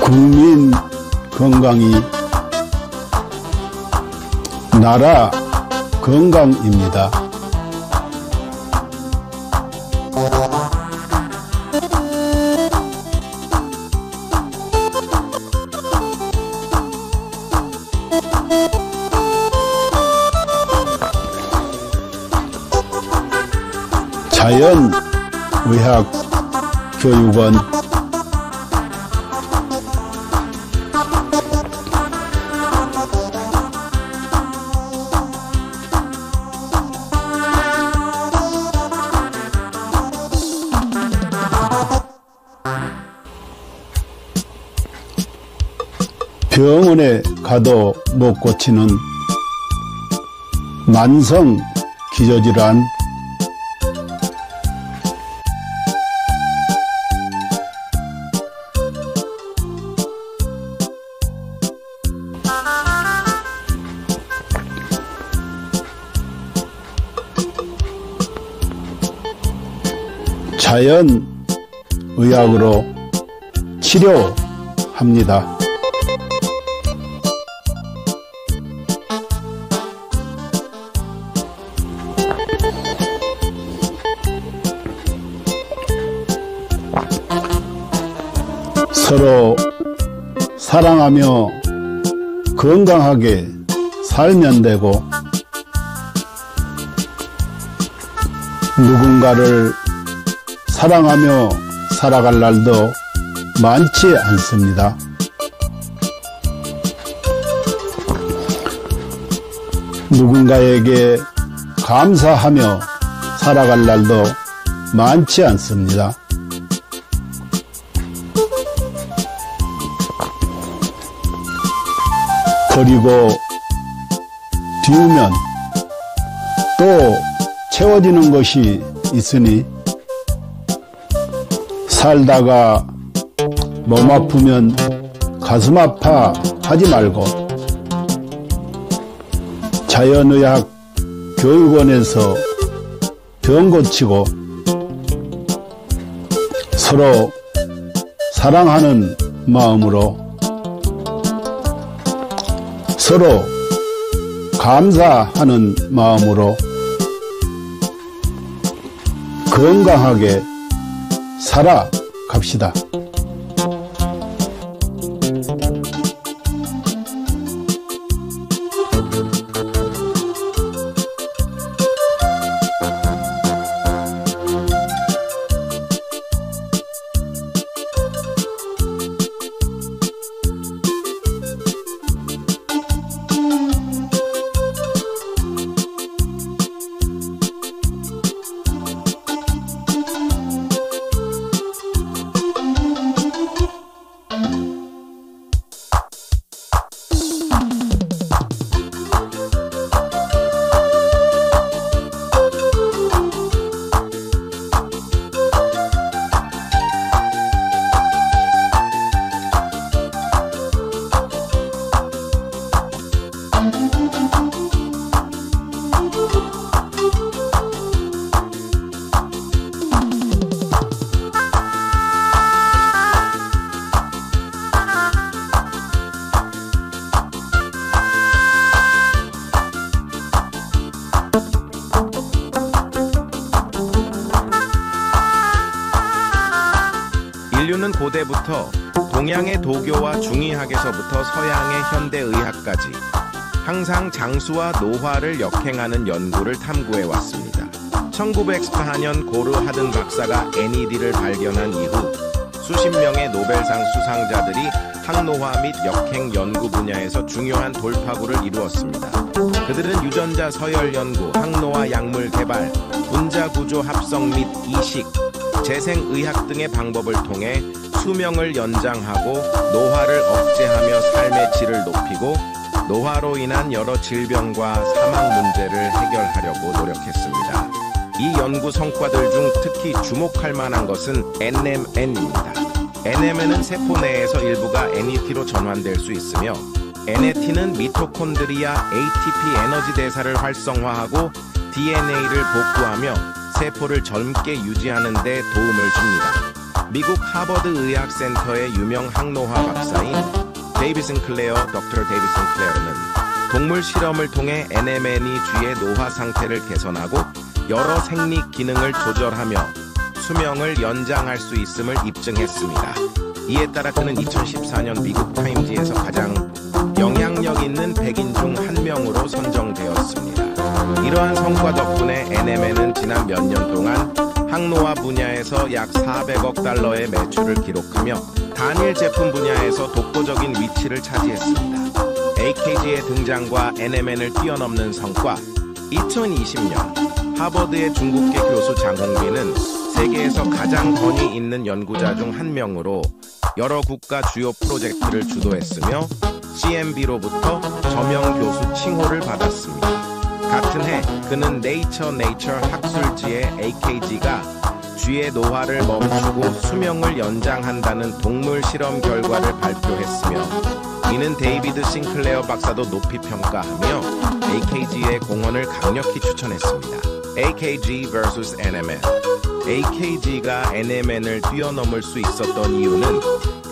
국민 건강이 나라 건강입니다. 자연의학교육원 병원에 가도 못 고치는 만성 기저질환, 자연의학으로 치료합니다. 서로 사랑하며 건강하게 살면 되고, 누군가를 사랑하며 살아갈 날도 많지 않습니다. 누군가에게 감사하며 살아갈 날도 많지 않습니다. 버리고 비우면 또 채워지는 것이 있으니 살다가 몸 아프면 가슴 아파 하지 말고 자연의학 교육원에서 병 고치고 서로 사랑하는 마음으로 서로 감사하는 마음으로 건강하게 살아갑시다. 인류는 고대부터 동양의 도교와 중의학에서부터 서양의 현대의학까지 항상 장수와 노화를 역행하는 연구를 탐구해 왔습니다. 1914년 고르 하든 박사가 NED를 발견한 이후 수십 명의 노벨상 수상자들이 항노화 및 역행 연구 분야에서 중요한 돌파구를 이루었습니다. 그들은 유전자 서열 연구, 항노화 약물 개발, 분자 구조 합성 및 이식, 재생의학 등의 방법을 통해 수명을 연장하고 노화를 억제하며 삶의 질을 높이고 노화로 인한 여러 질병과 사망 문제를 해결하려고 노력했습니다. 이 연구 성과들 중 특히 주목할 만한 것은 NMN입니다. NMN은 세포 내에서 일부가 NET로 전환될 수 있으며 NAT는 미토콘드리아 ATP 에너지 대사를 활성화하고 DNA를 복구하며 세포를 젊게 유지하는 데 도움을 줍니다. 미국 하버드 의학센터의 유명 항노화 박사인 데이비드 싱클레어, 덕터 데이비드 싱클레어는 동물 실험을 통해 NMN이 쥐의 노화 상태를 개선하고 여러 생리 기능을 조절하며 수명을 연장할 수 있음을 입증했습니다. 이에 따라 그는 2014년 미국 타임지에서 가장 영향력 있는 100인 중 한 명으로 선정되었습니다. 이러한 성과 덕분에 NMN은 지난 몇 년 동안 항노화 분야에서 약 400억 달러의 매출을 기록하며 단일 제품 분야에서 독보적인 위치를 차지했습니다. AKG의 등장과 NMN을 뛰어넘는 성과. 2020년 하버드의 중국계 교수 장홍빈은 세계에서 가장 권위 있는 연구자 중 한 명으로 여러 국가 주요 프로젝트를 주도했으며 CMB로부터 저명 교수 칭호를 받았습니다. 같은 해 그는 네이처 학술지에 AKG가 쥐의 노화를 멈추고 수명을 연장한다는 동물 실험 결과를 발표했으며 이는 데이비드 싱클레어 박사도 높이 평가하며 AKG의 공헌을 강력히 추천했습니다. AKG vs NMN. AKG가 NMN을 뛰어넘을 수 있었던 이유는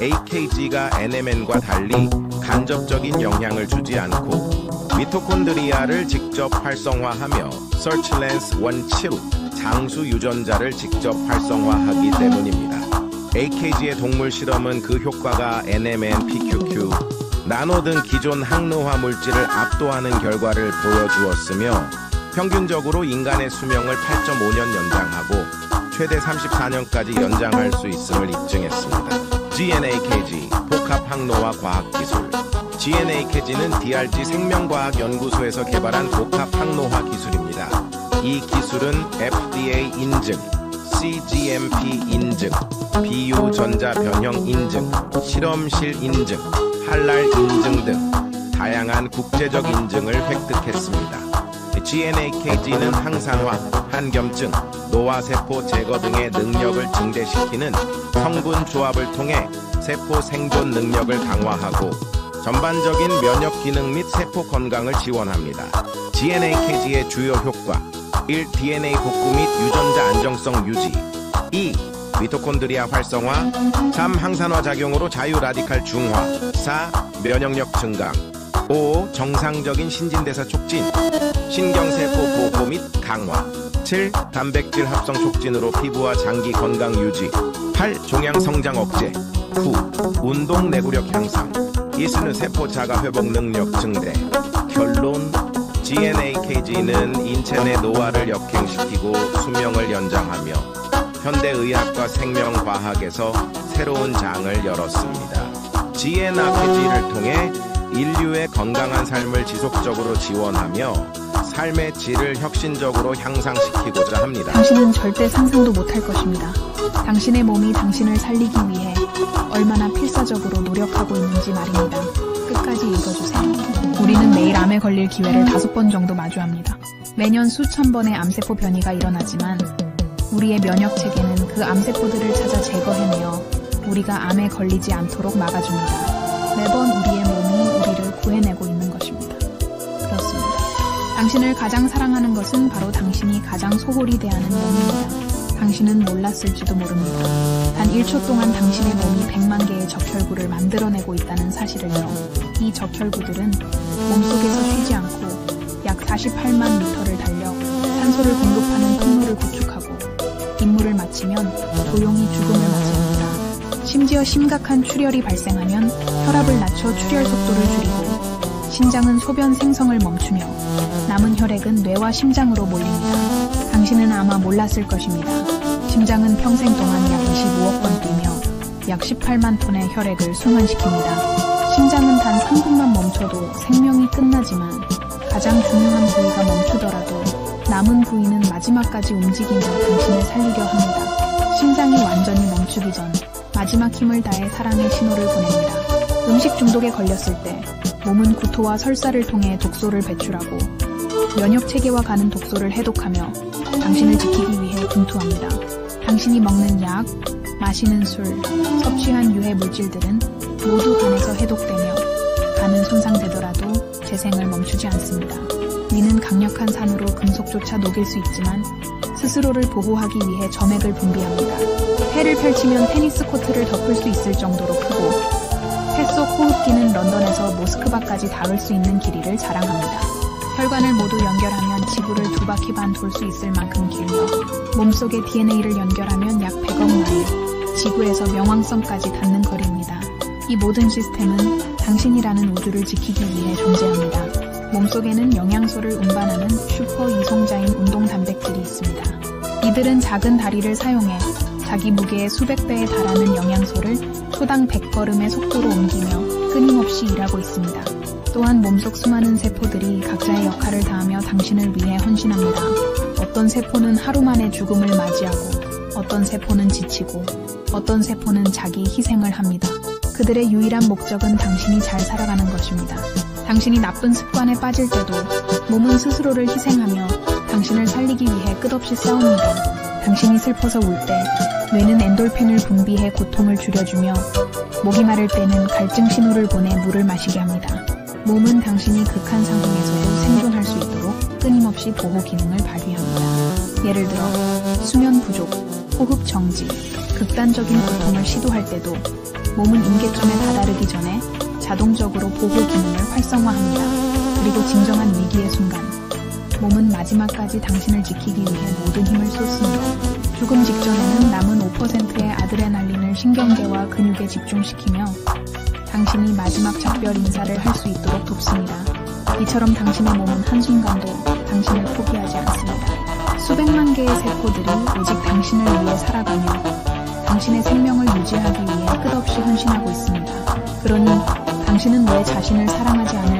AKG가 NMN과 달리 간접적인 영향을 주지 않고 미토콘드리아를 직접 활성화하며 서치랜스 17 장수 유전자를 직접 활성화하기 때문입니다. AKG의 동물 실험은 그 효과가 NMN, PQQ, 나노 등 기존 항노화 물질을 압도하는 결과를 보여주었으며 평균적으로 인간의 수명을 8.5년 연장하고 최대 34년까지 연장할 수 있음을 입증했습니다. GNAKG, 복합 항노화 과학기술. GNAKG는 DRG 생명과학연구소에서 개발한 복합 항노화 기술입니다. 이 기술은 FDA 인증, CGMP 인증, 비유전자 변형 인증, 실험실 인증, 할랄 인증 등 다양한 국제적 인증을 획득했습니다. GNAKG는 항산화, 한겸증, 노화세포 제거 등의 능력을 증대시키는 성분 조합을 통해 세포 생존 능력을 강화하고 전반적인 면역 기능 및 세포 건강을 지원합니다. GNAKG의 주요 효과: 1. DNA 복구 및 유전자 안정성 유지. 2. 미토콘드리아 활성화. 3. 항산화 작용으로 자유 라디칼 중화. 4. 면역력 증강. 5. 정상적인 신진대사 촉진, 신경세포 보호 및 강화. 7. 단백질 합성 촉진으로 피부와 장기 건강 유지. 8. 종양 성장 억제. 9. 운동 내구력 향상. 이스는 세포 자가 회복 능력 증대. 결론: GNAKG는 인체 내 노화를 역행시키고 수명을 연장하며 현대의학과 생명과학에서 새로운 장을 열었습니다. GNAKG를 통해 인류의 건강한 삶을 지속적으로 지원하며 삶의 질을 혁신적으로 향상시키고자 합니다. 당신은 절대 상상도 못할 것입니다. 당신의 몸이 당신을 살리기 위해 얼마나 필사적으로 노력하고 있는지 말입니다. 끝까지 읽어주세요. 우리는 매일 암에 걸릴 기회를 5번 정도 마주합니다. 매년 수천 번의 암세포 변이가 일어나지만 우리의 면역체계는 그 암세포들을 찾아 제거해내어 우리가 암에 걸리지 않도록 막아줍니다. 매번 우리의 몸이 우리를 구해내고 있는 것입니다. 그렇습니다. 당신을 가장 사랑하는 것은 바로 당신이 가장 소홀히 대하는 몸입니다. 당신은 몰랐을지도 모릅니다. 단 1초 동안 당신의 몸이 100만 개의 적혈구를 만들어내고 있다는 사실을요. 이 적혈구들은 몸속에서 쉬지 않고 약 48만 미터를 달려 산소를 공급하는 통로를 구축하고 임무를 마치면 조용히 죽음을 맞이합니다. 심지어 심각한 출혈이 발생하면 혈압을 낮춰 출혈 속도를 줄이고 신장은 소변 생성을 멈추며 남은 혈액은 뇌와 심장으로 몰립니다. 당신은 아마 몰랐을 것입니다. 심장은 평생 동안 약 25억 번 뛰며 약 18만 톤의 혈액을 순환시킵니다. 심장은 단 3분만 멈춰도 생명이 끝나지만 가장 중요한 부위가 멈추더라도 남은 부위는 마지막까지 움직이며 당신을 살리려 합니다. 심장이 완전히 멈추기 전 마지막 힘을 다해 사랑의 신호를 보냅니다. 음식 중독에 걸렸을 때 몸은 구토와 설사를 통해 독소를 배출하고 면역체계와 가는 독소를 해독하며 당신을 지키기 위해 분투합니다. 당신이 먹는 약, 마시는 술, 섭취한 유해 물질들은 모두 간에서 해독되며 간은 손상되더라도 재생을 멈추지 않습니다. 위는 강력한 산으로 금속조차 녹일 수 있지만 스스로를 보호하기 위해 점액을 분비합니다. 해를 펼치면 테니스 코트를 덮을 수 있을 정도로 크고 해 속 호흡기는 런던에서 모스크바까지 닿을 수 있는 길이를 자랑합니다. 혈관을 모두 연결하면 지구를 2바퀴 반 돌 수 있을 만큼 길며 몸속의 DNA를 연결하면 약 100억 마일, 지구에서 명왕성까지 닿는 거리입니다. 이 모든 시스템은 당신이라는 우주를 지키기 위해 존재합니다. 몸속에는 영양소를 운반하는 슈퍼 이송자인 운동 단백질이 있습니다. 이들은 작은 다리를 사용해 자기 무게의 수백 배에 달하는 영양소를 초당 100걸음의 속도로 옮기며 끊임없이 일하고 있습니다. 또한 몸속 수많은 세포들이 각자의 역할을 다하며 당신을 위해 헌신합니다. 어떤 세포는 하루 만에 죽음을 맞이하고 어떤 세포는 지치고 어떤 세포는 자기 희생을 합니다. 그들의 유일한 목적은 당신이 잘 살아가는 것입니다. 당신이 나쁜 습관에 빠질 때도 몸은 스스로를 희생하며 당신을 살리기 위해 끝없이 싸웁니다. 당신이 슬퍼서 울 때 뇌는 엔돌핀을 분비해 고통을 줄여주며 목이 마를 때는 갈증 신호를 보내 물을 마시게 합니다. 몸은 당신이 극한 상황에서도 생존할 수 있도록 끊임없이 보호 기능을 발휘합니다. 예를 들어 수면 부족, 호흡 정지, 극단적인 고통을 시도할 때도 몸은 임계점에 다다르기 전에 자동적으로 보호 기능을 활성화합니다. 그리고 진정한 위기의 순간 몸은 마지막까지 당신을 지키기 위해 모든 힘을 쏟습니다. 죽음 직전에는 남은 5%의 아드레날린을 신경계와 근육에 집중시키며 당신이 마지막 작별 인사를 할 수 있도록 돕습니다. 이처럼 당신의 몸은 한순간도 당신을 포기하지 않습니다. 수백만 개의 세포들이 오직 당신을 위해 살아가며 당신의 생명을 유지하기 위해 끝없이 헌신하고 있습니다. 그러니 당신은 왜 자신을 사랑하지 않을